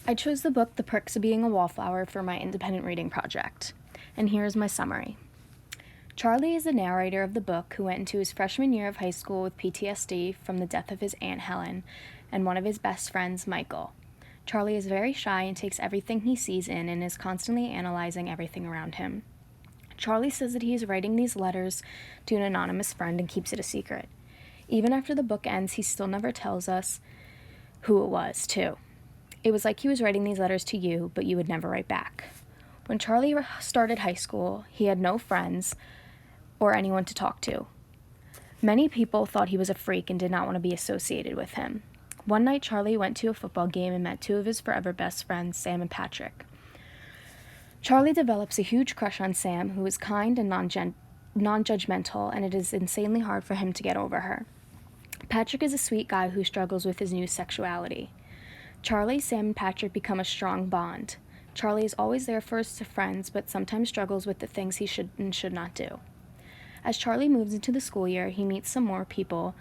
I chose the book The Perks of Being a Wallflower for my independent reading project, and here is my summary. Charlie is the narrator of the book who went into his freshman year of high school with PTSD from the death of his Aunt Helen and one of his best friends, Michael. Charlie is very shy and takes everything he sees in and is constantly analyzing everything around him. Charlie says that he is writing these letters to an anonymous friend and keeps it a secret. Even after the book ends, he still never tells us who it was, too. It was like he was writing these letters to you, but you would never write back. When Charlie started high school, he had no friends or anyone to talk to. Many people thought he was a freak and did not want to be associated with him. One night, Charlie went to a football game and met two of his forever best friends, Sam and Patrick. Charlie develops a huge crush on Sam, who is kind and non-judgmental, and it is insanely hard for him to get over her. Patrick is a sweet guy who struggles with his new sexuality. Charlie, Sam, and Patrick become a strong bond. Charlie is always there for his friends, but sometimes struggles with the things he should and should not do. As Charlie moves into the school year, he meets some more people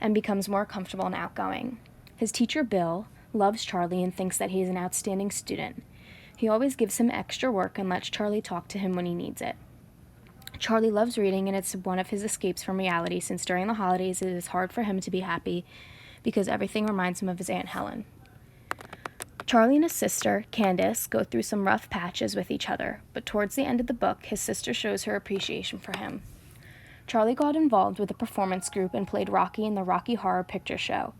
and becomes more comfortable and outgoing. His teacher, Bill, loves Charlie and thinks that he is an outstanding student. He always gives him extra work and lets Charlie talk to him when he needs it. Charlie loves reading, and it's one of his escapes from reality, since during the holidays it is hard for him to be happy because everything reminds him of his Aunt Helen. Charlie and his sister, Candace, go through some rough patches with each other, but towards the end of the book, his sister shows her appreciation for him. Charlie got involved with a performance group and played Rocky in the Rocky Horror Picture Show.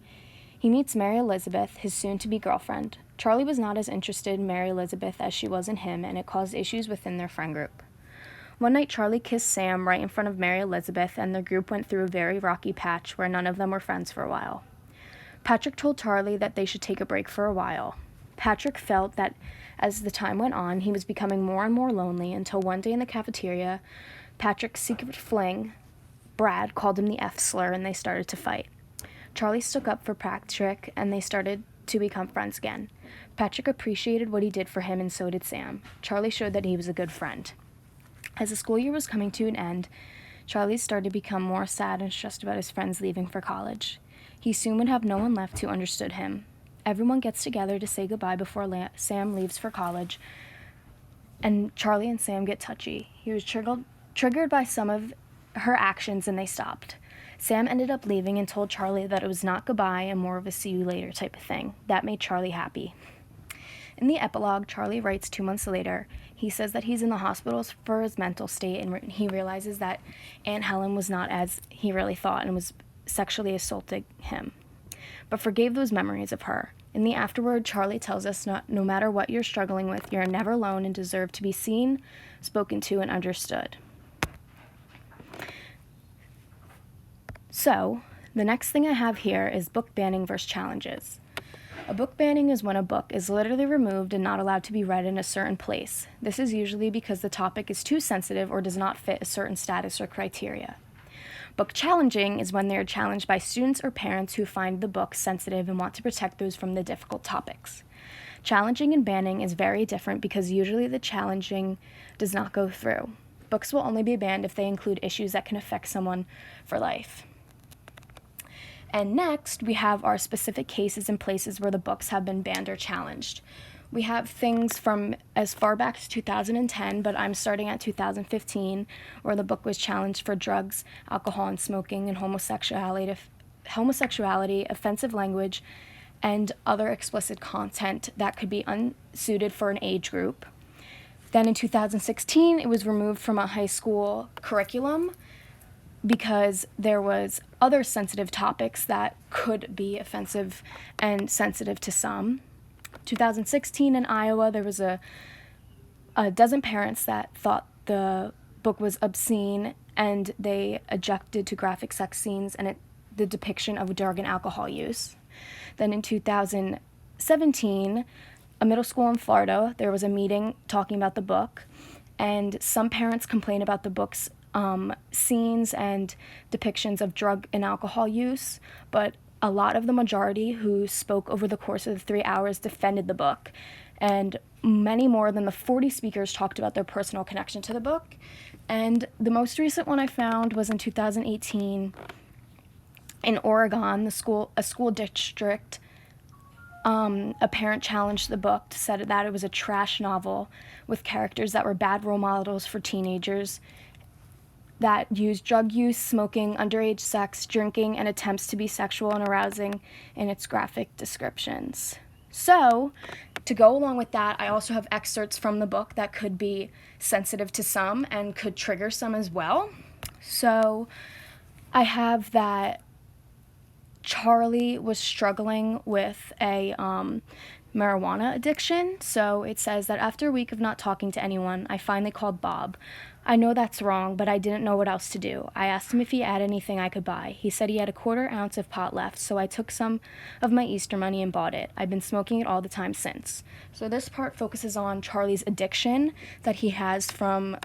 He meets Mary Elizabeth, his soon-to-be girlfriend. Charlie was not as interested in Mary Elizabeth as she was in him, and it caused issues within their friend group. One night, Charlie kissed Sam right in front of Mary Elizabeth, and their group went through a very rocky patch where none of them were friends for a while. Patrick told Charlie that they should take a break for a while. Patrick felt that as the time went on, he was becoming more and more lonely until one day in the cafeteria, Patrick's secret fling, Brad, called him the F slur, and they started to fight. Charlie stuck up for Patrick, and they started to become friends again. Patrick appreciated what he did for him, and so did Sam. Charlie showed that he was a good friend. As the school year was coming to an end, Charlie started to become more sad and stressed about his friends leaving for college. He soon would have no one left who understood him. Everyone gets together to say goodbye before Sam leaves for college, and Charlie and Sam get touchy. He was triggered by some of her actions, and they stopped. Sam ended up leaving and told Charlie that it was not goodbye and more of a see you later type of thing. That made Charlie happy. In the epilogue, Charlie writes 2 months later. He says that he's in the hospital for his mental state, and he realizes that Aunt Helen was not as he really thought and was sexually assaulting him, but forgave those memories of her. In the afterword, Charlie tells us no matter what you're struggling with, you're never alone and deserve to be seen, spoken to, and understood. So, the next thing I have here is book banning versus challenges. A book banning is when a book is literally removed and not allowed to be read in a certain place. This is usually because the topic is too sensitive or does not fit a certain status or criteria. Book challenging is when they are challenged by students or parents who find the book sensitive and want to protect those from the difficult topics. Challenging and banning is very different because usually the challenging does not go through. Books will only be banned if they include issues that can affect someone for life. And next, we have our specific cases and places where the books have been banned or challenged. We have things from as far back as 2010, but I'm starting at 2015, where the book was challenged for drugs, alcohol, and smoking, and homosexuality, offensive language, and other explicit content that could be unsuited for an age group. Then in 2016, it was removed from a high school curriculum because there was other sensitive topics that could be offensive and sensitive to some. 2016 in Iowa, there was a dozen parents that thought the book was obscene, and they objected to graphic sex scenes and the depiction of drug and alcohol use. Then in 2017, a middle school in Florida, there was a meeting talking about the book, and some parents complained about the book's scenes and depictions of drug and alcohol use, but a lot of the majority who spoke over the course of the 3 hours defended the book, and many more than the 40 speakers talked about their personal connection to the book. And the most recent one I found was in 2018 in Oregon. A school district A parent challenged the book, said that it was a trash novel with characters that were bad role models for teenagers that used drug use, smoking, underage sex, drinking, and attempts to be sexual and arousing in its graphic descriptions. So, to go along with that, I also have excerpts from the book that could be sensitive to some and could trigger some as well. So, I have that Charlie was struggling with a marijuana addiction. So it says that after a week of not talking to anyone, I finally called Bob. I know that's wrong, but I didn't know what else to do. I asked him if he had anything I could buy. He said he had a 1/4 ounce of pot left, so I took some of my Easter money and bought it. I've been smoking it all the time since. So this part focuses on Charlie's addiction that he has from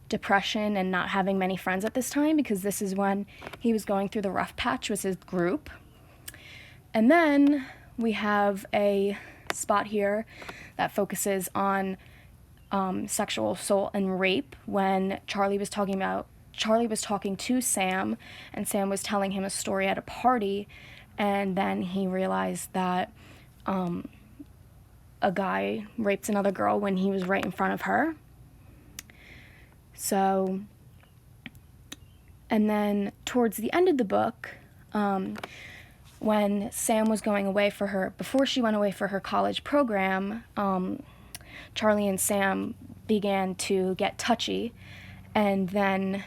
depression and not having many friends at this time, because this is when he was going through the rough patch with his group. And then we have a spot here that focuses on sexual assault and rape when Charlie was talking to Sam, and Sam was telling him a story at a party, and then he realized that a guy raped another girl when he was right in front of her. So, and then towards the end of the book, when Sam was going away before she went away for her college program, Charlie and Sam began to get touchy, and then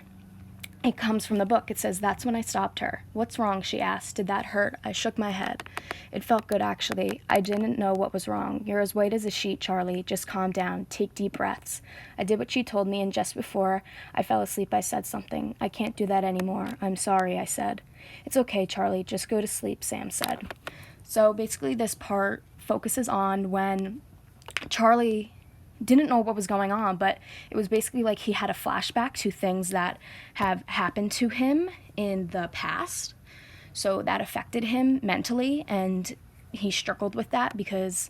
it comes from the book. It says, "That's when I stopped her. 'What's wrong?' she asked. 'Did that hurt?' I shook my head. It felt good, actually. I didn't know what was wrong. You're as white as a sheet, Charlie. Just calm down. Take deep breaths." I did what she told me, and just before I fell asleep, I said something. "I can't do that anymore. I'm sorry," I said. "It's okay, Charlie. Just go to sleep," Sam said. So basically this part focuses on when Charlie didn't know what was going on, but it was basically like he had a flashback to things that have happened to him in the past. So that affected him mentally, and he struggled with that because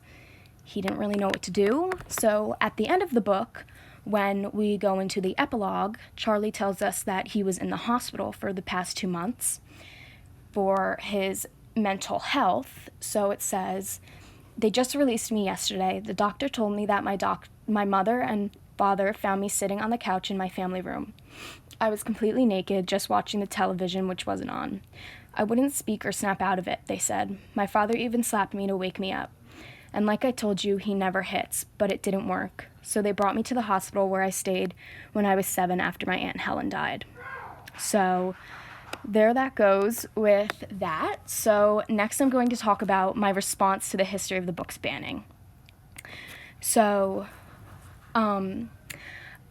he didn't really know what to do. So at the end of the book, when we go into the epilogue, Charlie tells us that he was in the hospital for the past 2 months for his mental health. So it says, "They just released me yesterday. The doctor told me that my mother and father found me sitting on the couch in my family room. I was completely naked, just watching the television, which wasn't on. I wouldn't speak or snap out of it," they said. "My father even slapped me to wake me up. And like I told you, he never hits, but it didn't work. So they brought me to the hospital where I stayed when I was 7 after my Aunt Helen died." So there that goes with that. So next I'm going to talk about my response to the history of the book's banning. So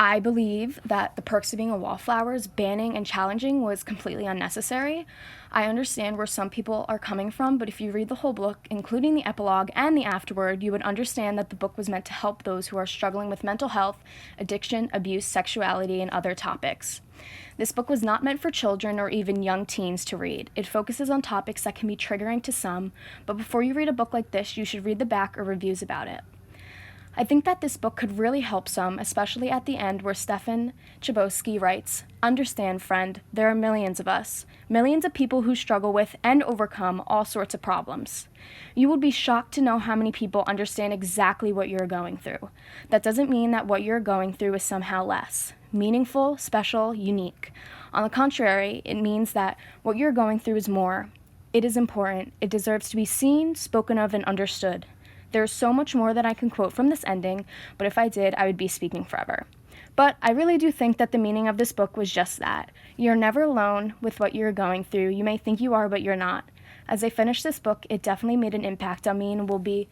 I believe that The Perks of Being a Wallflower's banning and challenging was completely unnecessary. I understand where some people are coming from, but if you read the whole book, including the epilogue and the afterword, you would understand that the book was meant to help those who are struggling with mental health, addiction, abuse, sexuality, and other topics. This book was not meant for children or even young teens to read. It focuses on topics that can be triggering to some, but before you read a book like this, you should read the back or reviews about it. I think that this book could really help some, especially at the end where Stefan Chbosky writes, "Understand, friend, there are millions of us, millions of people who struggle with and overcome all sorts of problems. You will be shocked to know how many people understand exactly what you're going through. That doesn't mean that what you're going through is somehow less meaningful, special, unique. On the contrary, it means that what you're going through is more. It is important. It deserves to be seen, spoken of, and understood. There's so much more that I can quote from this ending, but if I did, I would be speaking forever. But I really do think that the meaning of this book was just that. You're never alone with what you're going through. You may think you are, but you're not. As I finished this book, it definitely made an impact on me and will be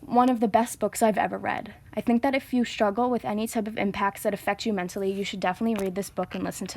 one of the best books I've ever read. I think that if you struggle with any type of impacts that affect you mentally, you should definitely read this book and listen to